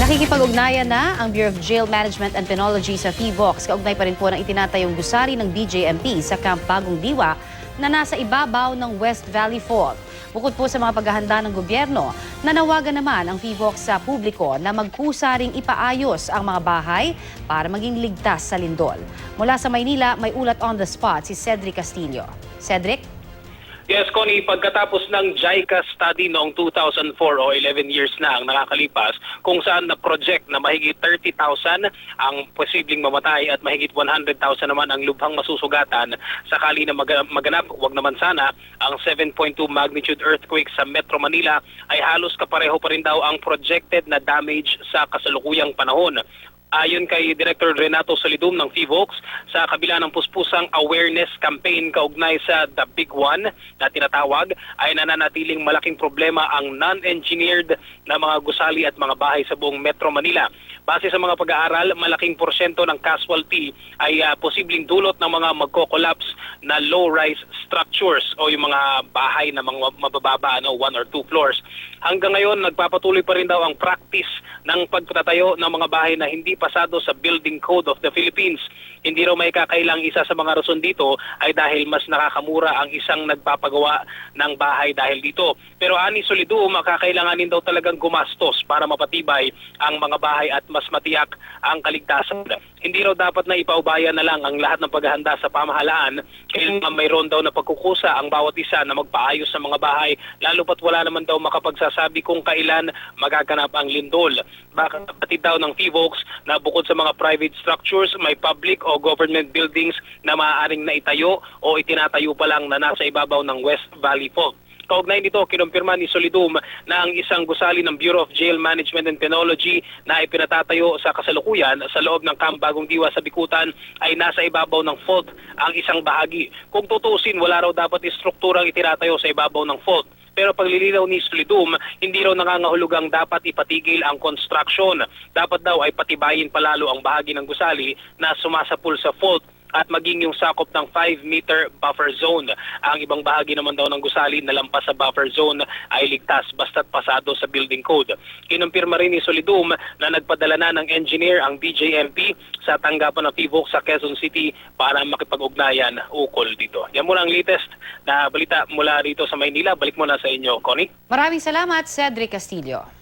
Nakikipag-ugnayan na ang Bureau of Jail Management and Penology sa PHIVOLCS. Kaugnay pa rin po ng itinatayong gusali ng BJMP sa Camp Bagong Diwa na nasa ibabaw ng West Valley Fault. Bukod po sa mga paghahanda ng gobyerno, nanawagan naman ang PHIVOLCS sa publiko na magkusaring ipaayos ang mga bahay para maging ligtas sa lindol. Mula sa Maynila, may ulat on the spot si Cedric Castillo. Cedric? Yes, Connie, pagkatapos ng JICA study noong 2004 o 11 years na ang nakakalipas kung saan na-project na mahigit 30,000 ang posibleng mamatay at mahigit 100,000 naman ang lubhang masusugatan sakali na maganap, wag naman sana, ang 7.2 magnitude earthquake sa Metro Manila ay halos kapareho pa rin daw ang projected na damage sa kasalukuyang panahon. Ayon kay Director Renato Solidum ng PHIVOLCS, sa kabila ng puspusang awareness campaign kaugnay sa The Big One na tinatawag, ay nananatiling malaking problema ang non-engineered na mga gusali at mga bahay sa buong Metro Manila. Base sa mga pag-aaral, malaking porsyento ng casualty ay posibleng dulot ng mga magko-collapse na low-rise structures o yung mga bahay na mga mabababa, 1 or 2 floors. Hanggang ngayon, nagpapatuloy pa rin daw ang practice ng pagtatayo ng mga bahay na hindi pasado sa Building Code of the Philippines. Hindi raw may kakailang isa sa mga rason dito ay dahil mas nakakamura ang isang nagpapagawa ng bahay dahil dito. Pero ani Solidum, kakailanganin daw talagang gumastos para mapatibay ang mga bahay at mas matiyak ang kaligtasan. Hindi raw dapat na ipaubaya na lang ang lahat ng paghahanda sa pamahalaan kailangan mayroon daw na pagkukusa ang bawat isa na magpaayos sa mga bahay, lalo pat wala naman daw makapagsasabi kung kailan magaganap ang lindol. Baka kapatid daw ng PHIVOLCS na bukod sa mga private structures, may public o government buildings na maaaring naitayo o itinatayo pa lang na nasa ibabaw ng West Valley Fault. Kaugnay nito, kinumpirma ni Solidum na ang isang gusali ng Bureau of Jail Management and Penology na ipinatatayo sa kasalukuyan sa loob ng Camp Bagong Diwa sa Bikutan ay nasa ibabaw ng fault ang isang bahagi. Kung tutusin, wala raw dapat istrukturang itinatayo sa ibabaw ng fault. Pero paglilinaw ni Solidum, hindi raw nangangahulugang dapat ipatigil ang construction. Dapat daw ay patibayin palalo ang bahagi ng gusali na sumasapul sa fault at maging yung sakop ng 5-meter buffer zone. Ang ibang bahagi naman daw ng gusali na lampas sa buffer zone ay ligtas basta't pasado sa building code. Kinumpirma rin ni Solidum na nagpadala na ng engineer ang BJMP sa tanggapan ng PHIVOLCS sa Quezon City para makipag-ugnayan ukol dito. Yan muna ang latest na balita mula rito sa Maynila. Balik muna sa inyo, Connie. Maraming salamat, Cedric Castillo.